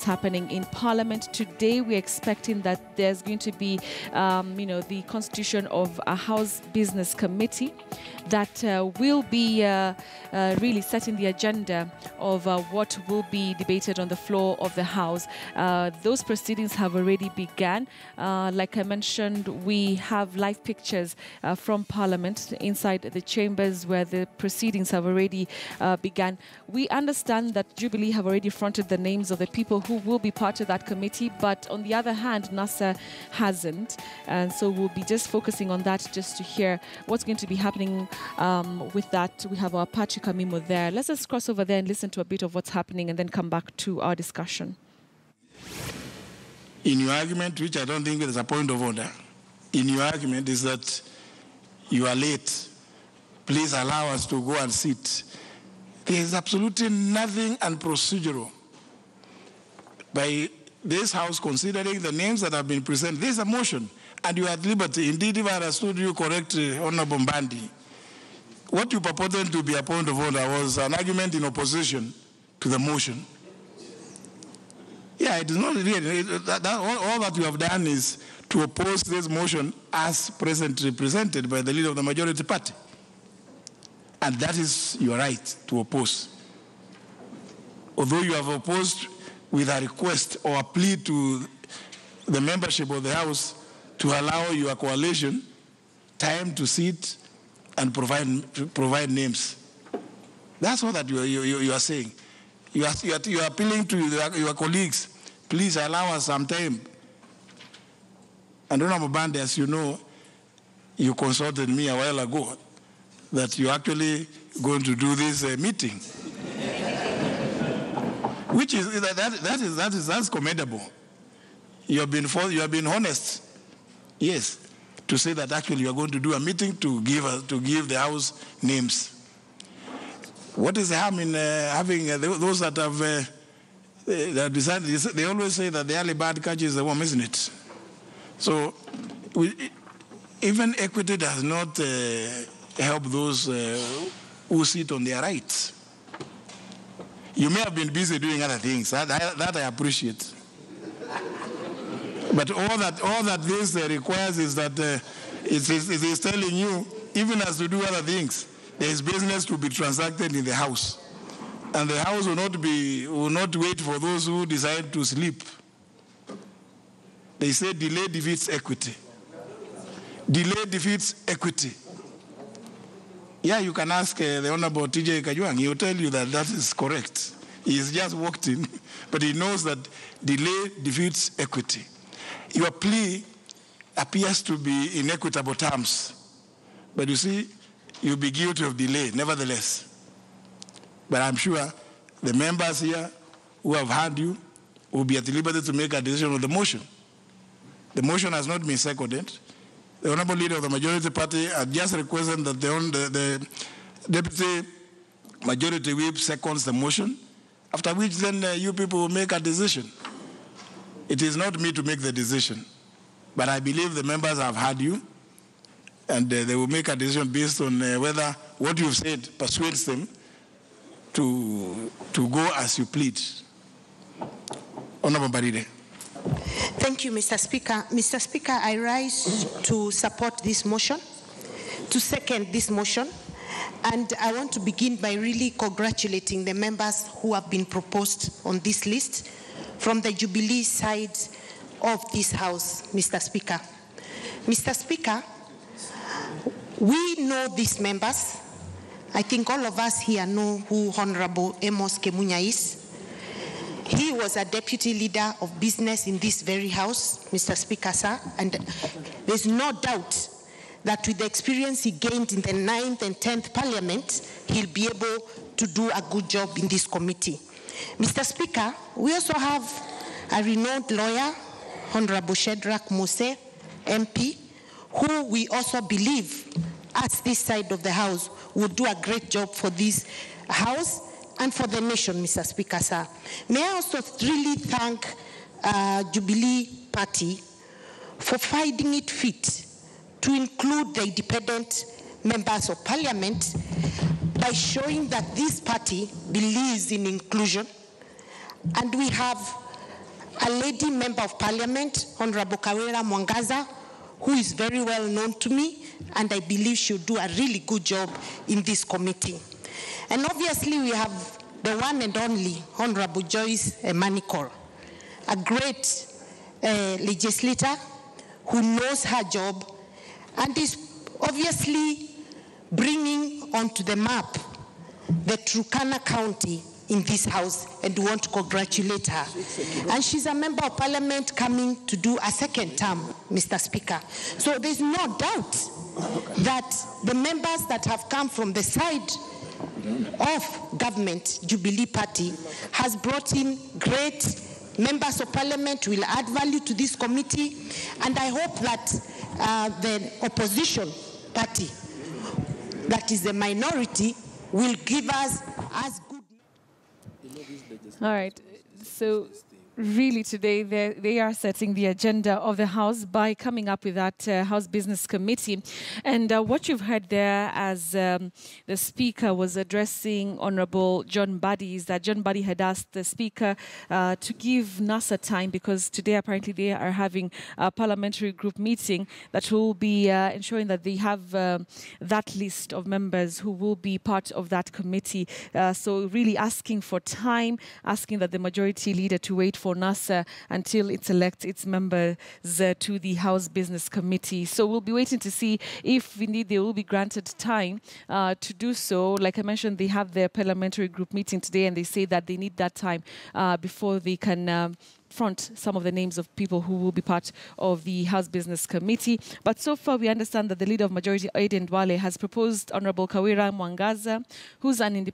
happening in Parliament. Today, we're expecting that there's going to be, the constitution of a House Business Committee that will be really setting the agenda of what will be debated on the floor of the House. Those proceedings have already begun. Like I mentioned, we have live pictures from Parliament inside the chambers where the proceedings have already begun. We understand that Jubilee have already fronted the names of the people who will be part of that committee, but on the other hand, NASA hasn't. And so we'll be just focusing on that just to hear what's going to be happening with that. We have our Patrick Amimo there. Let's just cross over there and listen to a bit of what's happening and then come back to our discussion. In your argument, which I don't think is a point of order, in your argument is that you are late. Please allow us to go and sit. There is absolutely nothing unprocedural by this House considering the names that have been presented. There is a motion, and you are at liberty. Indeed, if I understood you correctly, Honorable Mbandi, what you purported to be a point of order was an argument in opposition to the motion. Yeah, it is not really. All that you have done is to oppose this motion as presently presented by the leader of the majority party. And that is your right to oppose. Although you have opposed with a request or a plea to the membership of the House to allow your coalition time to sit and provide names. That's all that you are saying. You are appealing to your colleagues. Please allow us some time. And Honorable Bande, as you know, you consulted me a while ago that you're actually going to do this meeting, which is that's commendable. You have been honest, yes, to say that actually you are going to do a meeting to give the House names. What is the harm in having those that have that decided? They always say that the early bird catches the worm, isn't it? So even equity does not help those who sit on their rights. You may have been busy doing other things. That I appreciate. But all that this requires is that it is telling you, even as to do other things, there is business to be transacted in the House, and the House will not wait for those who decide to sleep. They say delay defeats equity. Delay defeats equity. Yeah, you can ask the Honorable TJ Kajwang. He will tell you that is correct. He's just walked in, but he knows that delay defeats equity. Your plea appears to be in equitable terms, but you see, you'll be guilty of delay, nevertheless. But I'm sure the members here who have heard you will be at liberty to make a decision on the motion. The motion has not been seconded. The Honorable Leader of the Majority Party had just requested that the Deputy Majority Whip seconds the motion, after which then you people will make a decision. It is not me to make the decision, but I believe the members have heard you, and they will make a decision based on whether what you've said persuades them to go as you plead. Honorable Baride. Thank you, Mr. Speaker. Mr. Speaker, I rise to support this motion, to second this motion, and I want to begin by really congratulating the members who have been proposed on this list from the Jubilee side of this House, Mr. Speaker. Mr. Speaker, we know these members. I think all of us here know who Honorable Amos Kemunya is. He was a deputy leader of business in this very House, Mr. Speaker, sir, and there's no doubt that with the experience he gained in the 9th and 10th Parliament, he'll be able to do a good job in this committee. Mr. Speaker, we also have a renowned lawyer, Honorable Shedrack Mose, MP, who we also believe, as this side of the House, will do a great job for this House and for the nation, Mr. Speaker, sir. May I also really thank Jubilee Party for finding it fit to include the independent members of Parliament by showing that this party believes in inclusion, and we have a lady member of parliament, Honorable Kawira Mwangaza, who is very well known to me, and I believe she'll do a really good job in this committee. And obviously we have the one and only Honorable Joyce Emanikor, a great legislator who knows her job and is obviously bringing onto the map the Turkana County in this house, and we want to congratulate her. And she's a member of parliament coming to do a second term, Mr. Speaker. So there's no doubt that the members that have come from the side of government, Jubilee Party, has brought in great members of parliament, will add value to this committee, and I hope that the opposition party, that is the minority, will give us as good. All right. So really today they are setting the agenda of the House by coming up with that House Business Committee. And what you've heard there as the Speaker was addressing Honorable John Buddy is that John Buddy had asked the Speaker to give NASA time, because today apparently they are having a parliamentary group meeting that will be ensuring that they have that list of members who will be part of that committee. So really asking for time, asking that the majority leader to wait for NASA until it selects its members to the House Business Committee. So we'll be waiting to see if indeed they will be granted time to do so. Like I mentioned, they have their parliamentary group meeting today, and they say that they need that time before they can front some of the names of people who will be part of the House Business Committee. But so far, we understand that the Leader of Majority, Aiden Dwale, has proposed Honorable Kawira Mwangaza, who's an independent